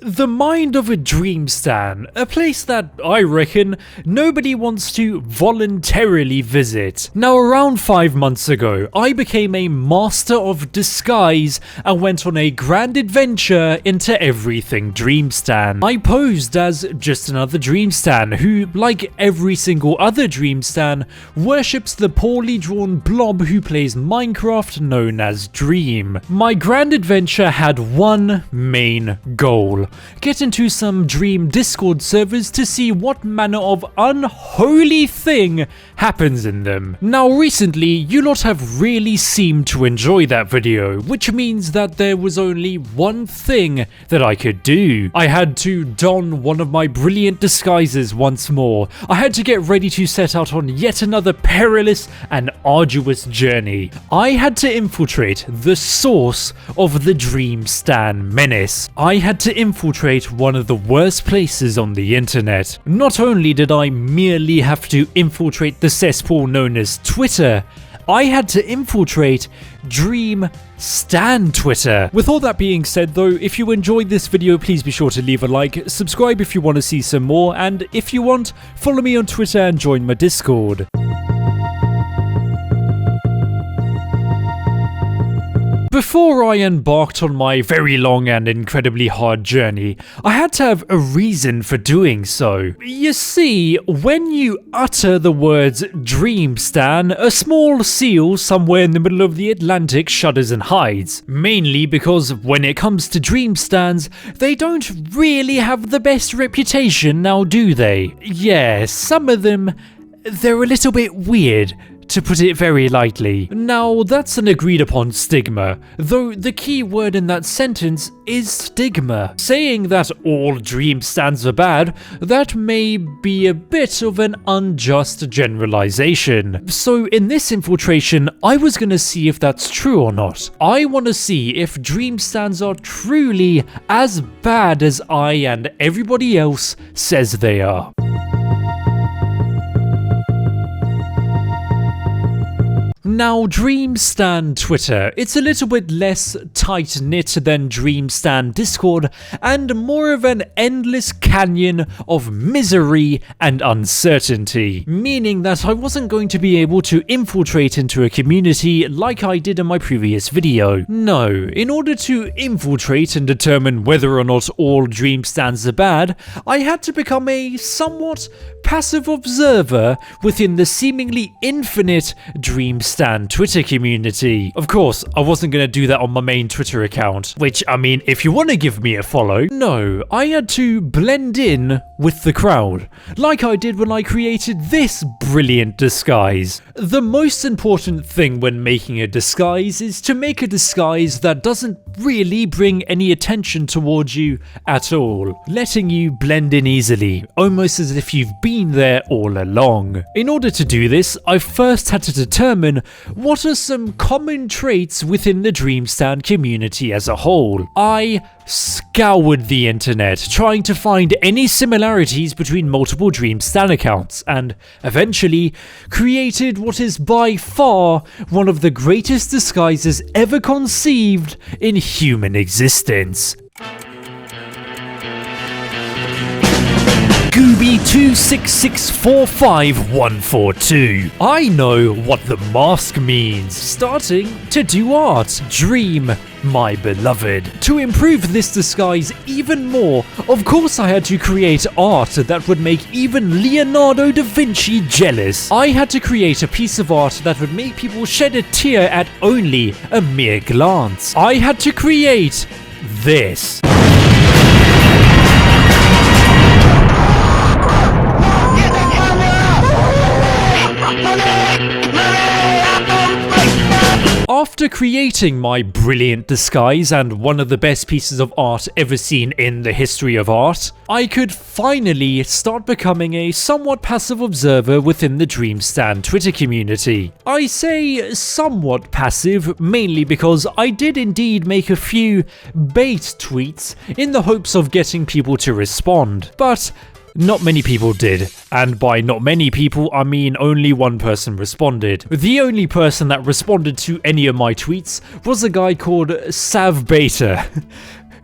The mind of a dream stan, a place that I reckon nobody wants to voluntarily visit. Now, around 5 months ago, I became a master of disguise and went on a grand adventure into everything dream stan. I posed as just another dream stan who, like every single other dream stan, worships the poorly drawn blob who plays Minecraft known as Dream. My grand adventure had one main goal: get into some Dream Discord servers to see what manner of unholy thing happens in them. Now recently, you lot have really seemed to enjoy that video, which means that there was only one thing that I could do. I had to don one of my brilliant disguises once more. I had to get ready to set out on yet another perilous and arduous journey. I had to infiltrate the source of the Dream Stan menace. I had to infiltrate one of the worst places on the internet. Not only did I merely have to infiltrate the cesspool known as Twitter, I had to infiltrate Dream Stan Twitter. With all that being said though, if you enjoyed this video, please be sure to leave a like, subscribe if you want to see some more, and if you want, follow me on Twitter and join my Discord. Before I embarked on my very long and incredibly hard journey, I had to have a reason for doing so. You see, when you utter the words Dream Stan, a small seal somewhere in the middle of the Atlantic shudders and hides. Mainly because when it comes to Dream Stans, they don't really have the best reputation now, do they? Yeah, some of them, they're a little bit weird, to put it very lightly. Now, that's an agreed upon stigma, though the key word in that sentence is stigma. Saying that all dream stans are bad, that may be a bit of an unjust generalization. So in this infiltration, I was gonna see if that's true or not. I want to see if dream stans are truly as bad as I and everybody else says they are. Now, Dream Stan Twitter, it's a little bit less tight-knit than Dream Stan Discord, and more of an endless canyon of misery and uncertainty, meaning that I wasn't going to be able to infiltrate into a community like I did in my previous video. No, in order to infiltrate and determine whether or not all Dream Stans are bad, I had to become a somewhat passive observer within the seemingly infinite Dream Stan Twitter community. Of course, I wasn't going to do that on my main Twitter account, which, I mean, if you want to give me a follow, no, I had to blend in with the crowd, like I did when I created this brilliant disguise. The most important thing when making a disguise is to make a disguise that doesn't really bring any attention towards you at all, letting you blend in easily, almost as if you've been there all along. In order to do this, I first had to determine what are some common traits within the Dream Stan community as a whole. I scoured the internet, trying to find any similarities between multiple Dream Stan accounts, and eventually created what is by far one of the greatest disguises ever conceived in human existence. Gooby266454142. I know what the mask means. Starting to do art. Dream, my beloved. To improve this disguise even more, of course I had to create art that would make even Leonardo da Vinci jealous. I had to create a piece of art that would make people shed a tear at only a mere glance. I had to create this. After creating my brilliant disguise and one of the best pieces of art ever seen in the history of art, I could finally start becoming a somewhat passive observer within the Dream Stan Twitter community. I say somewhat passive mainly because I did indeed make a few bait tweets in the hopes of getting people to respond, but not many people did, and by not many people I mean only one person responded. The only person that responded to any of my tweets was a guy called Sav Beta,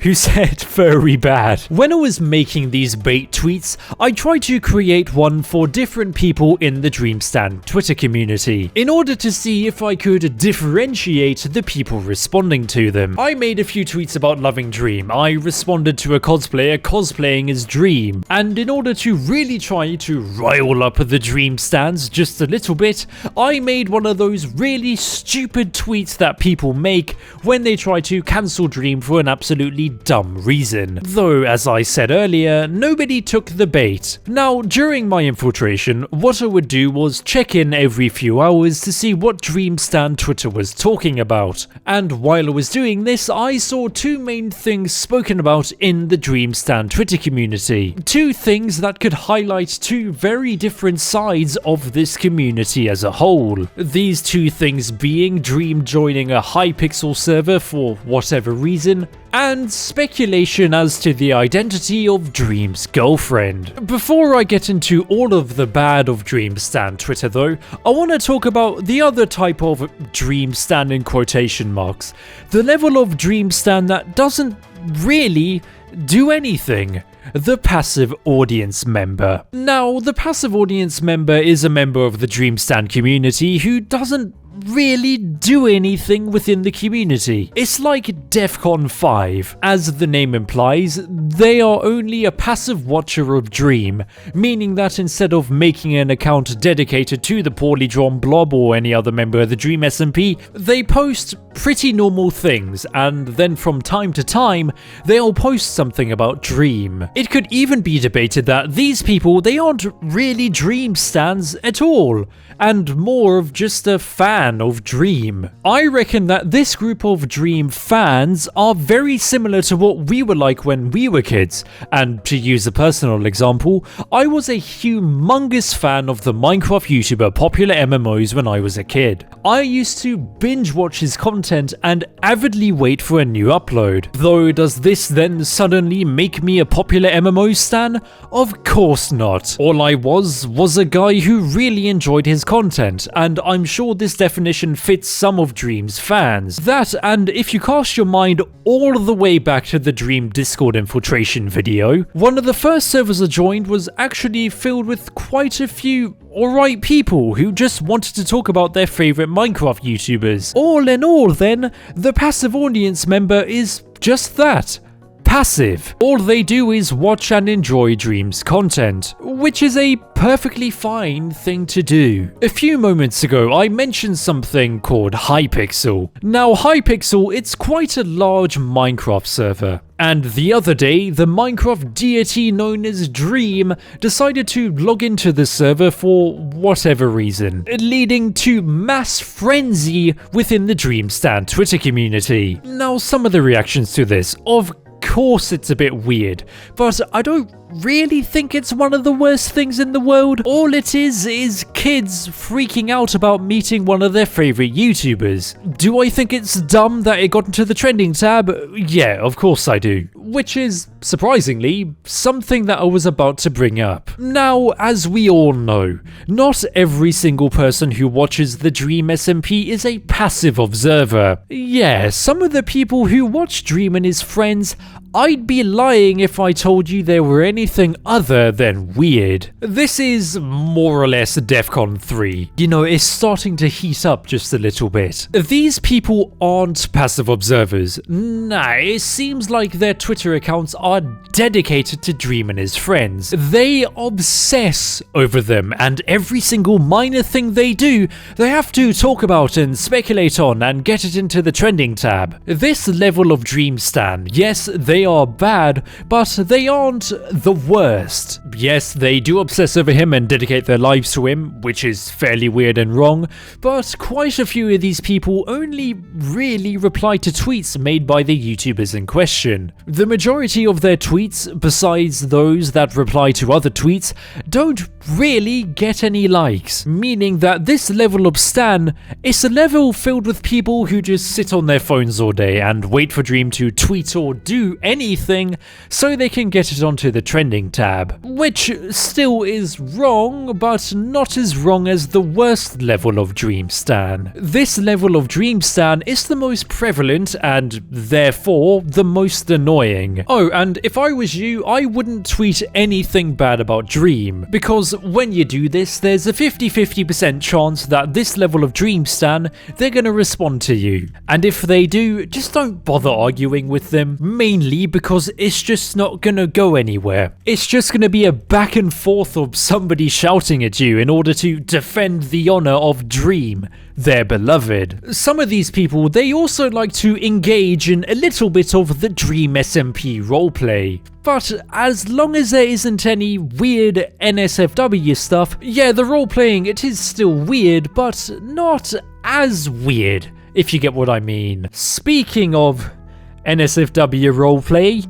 who said very bad. When I was making these bait tweets, I tried to create one for different people in the Dreamstand Twitter community, in order to see if I could differentiate the people responding to them. I made a few tweets about loving Dream. I responded to a cosplayer cosplaying as Dream, and in order to really try to rile up the Dream stands just a little bit, I made one of those really stupid tweets that people make when they try to cancel Dream for an absolutely dumb reason. Though, as I said earlier, nobody took the bait. Now, during my infiltration, what I would do was check in every few hours to see what Dreamstand Twitter was talking about. And while I was doing this, I saw two main things spoken about in the Dreamstand Twitter community. Two things that could highlight two very different sides of this community as a whole. These two things being Dream joining a Hypixel server for whatever reason, and speculation as to the identity of Dream's girlfriend. Before I get into all of the bad of Dreamstand Twitter though, I want to talk about the other type of Dreamstand in quotation marks. The level of Dreamstand that doesn't really do anything. The passive audience member. Now, the passive audience member is a member of the Dreamstand community who doesn't really do anything within the community. It's like DEFCON 5. As the name implies, they are only a passive watcher of Dream, meaning that instead of making an account dedicated to the poorly drawn blob or any other member of the Dream SMP, they post pretty normal things, and then from time to time, they'll post something about Dream. It could even be debated that these people, they aren't really Dream stans at all, and more of just a fan of Dream. I reckon that this group of Dream fans are very similar to what we were like when we were kids, and to use a personal example, I was a humongous fan of the Minecraft YouTuber Popular MMOs when I was a kid. I used to binge watch his content and avidly wait for a new upload. Though does this then suddenly make me a Popular MMO stan? Of course not. All I was a guy who really enjoyed his content, and I'm sure this definition fits some of Dream's fans. That, and if you cast your mind all the way back to the Dream Discord infiltration video, one of the first servers I joined was actually filled with quite a few alright people who just wanted to talk about their favourite Minecraft YouTubers. All in all then, the passive audience member is just that. Passive. All they do is watch and enjoy Dream's content, which is a perfectly fine thing to do. A few moments ago, I mentioned something called Hypixel. Now, Hypixel, it's quite a large Minecraft server. And the other day, the Minecraft deity known as Dream decided to log into the server for whatever reason, leading to mass frenzy within the Dreamstand Twitter community. Now, some of the reactions to this, of course it's a bit weird, but I don't really think it's one of the worst things in the world. All it is kids freaking out about meeting one of their favorite YouTubers. Do I think it's dumb that it got into the trending tab? Yeah, of course I do. Which is, surprisingly, something that I was about to bring up. Now, as we all know, not every single person who watches the Dream SMP is a passive observer. Yeah, some of the people who watch Dream and his friends, I'd be lying if I told you they were anything other than weird. This is more or less DEFCON 3. You know, it's starting to heat up just a little bit. These people aren't passive observers. Nah, it seems like their Twitter accounts are dedicated to Dream and his friends. They obsess over them, and every single minor thing they do, they have to talk about and speculate on and get it into the trending tab. This level of Dream stan, yes, they are bad, but they aren't the worst. Yes, they do obsess over him and dedicate their lives to him, which is fairly weird and wrong, but quite a few of these people only really reply to tweets made by the YouTubers in question. The majority of their tweets, besides those that reply to other tweets, don't really get any likes, meaning that this level of stan is a level filled with people who just sit on their phones all day and wait for Dream to tweet or do anything so they can get it onto the trending tab. Which still is wrong, but not as wrong as the worst level of dream stan. This level of dream stan is the most prevalent and therefore the most annoying. Oh, and if I was you, I wouldn't tweet anything bad about Dream, because when you do this, there's a 50-50% chance that this level of dream stan, they're gonna respond to you. And if they do, just don't bother arguing with them, mainly because it's just not gonna go anywhere. It's just gonna be a back and forth of somebody shouting at you in order to defend the honor of Dream, their beloved. Some of these people, they also like to engage in a little bit of the Dream SMP roleplay. But as long as there isn't any weird NSFW stuff, yeah, the roleplaying, it is still weird, but not as weird, if you get what I mean. Speaking of NSFW roleplay,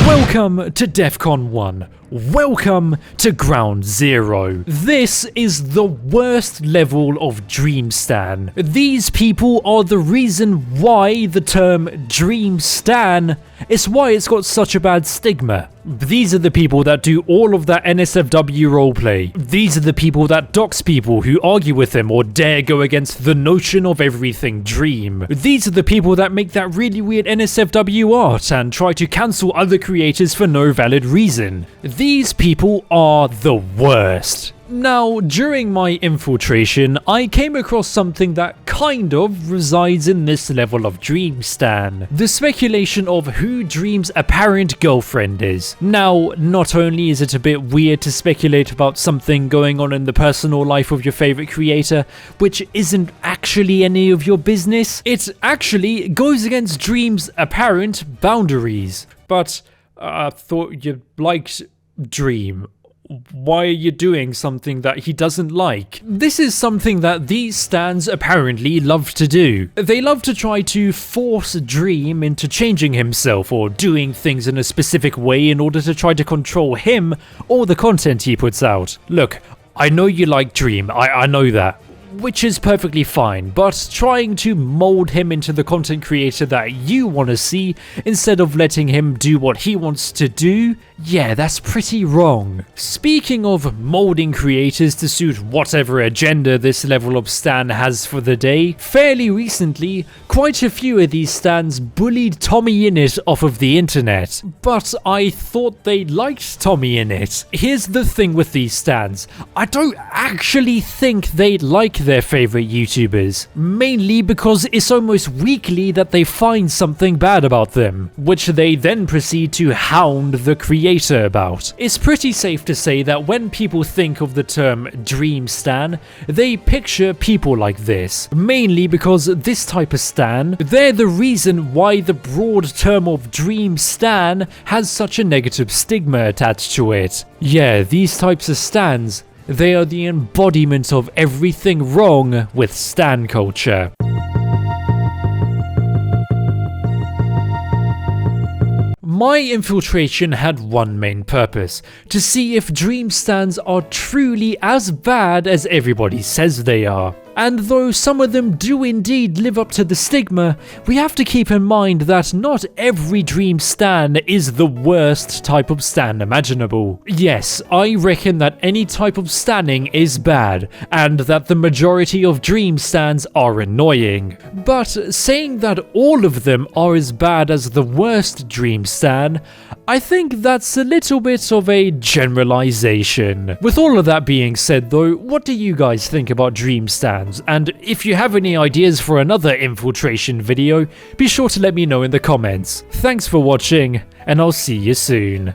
welcome to DEFCON 1. Welcome to Ground Zero. This is the worst level of Dream Stan. These people are the reason why the term Dream Stan is why it's got such a bad stigma. These are the people that do all of that NSFW roleplay. These are the people that dox people who argue with them or dare go against the notion of everything Dream. These are the people that make that really weird NSFW art and try to cancel other creators for no valid reason. These people are the worst. Now, during my infiltration, I came across something that kind of resides in this level of Dream Stan. The speculation of who Dream's apparent girlfriend is. Now, not only is it a bit weird to speculate about something going on in the personal life of your favorite creator, which isn't actually any of your business, it actually goes against Dream's apparent boundaries. But I thought you liked Dream. Why are you doing something that he doesn't like? This is something that these stans apparently love to do. They love to try to force Dream into changing himself or doing things in a specific way in order to try to control him or the content he puts out. Look, I know you like Dream, I know that. Which is perfectly fine, but trying to mold him into the content creator that you want to see instead of letting him do what he wants to do, yeah, that's pretty wrong. Speaking of molding creators to suit whatever agenda this level of stan has for the day, fairly recently, quite a few of these stans bullied Tommy Innit off of the internet. But I thought they liked Tommy Innit. Here's the thing with these stans, I don't actually think they like their favorite YouTubers, mainly because it's almost weekly that they find something bad about them, which they then proceed to hound the creator about. It's pretty safe to say that when people think of the term Dream Stan, they picture people like this, mainly because this type of stan, they're the reason why the broad term of Dream Stan has such a negative stigma attached to it. Yeah, these types of stans, they are the embodiment of everything wrong with stan culture. My infiltration had one main purpose, to see if Dream stans are truly as bad as everybody says they are. And though some of them do indeed live up to the stigma, we have to keep in mind that not every Dream stan is the worst type of stan imaginable. Yes, I reckon that any type of stanning is bad, and that the majority of Dream stans are annoying. But saying that all of them are as bad as the worst Dream stan, I think that's a little bit of a generalization. With all of that being said though, what do you guys think about Dream stans? And if you have any ideas for another infiltration video, be sure to let me know in the comments. Thanks for watching, and I'll see you soon.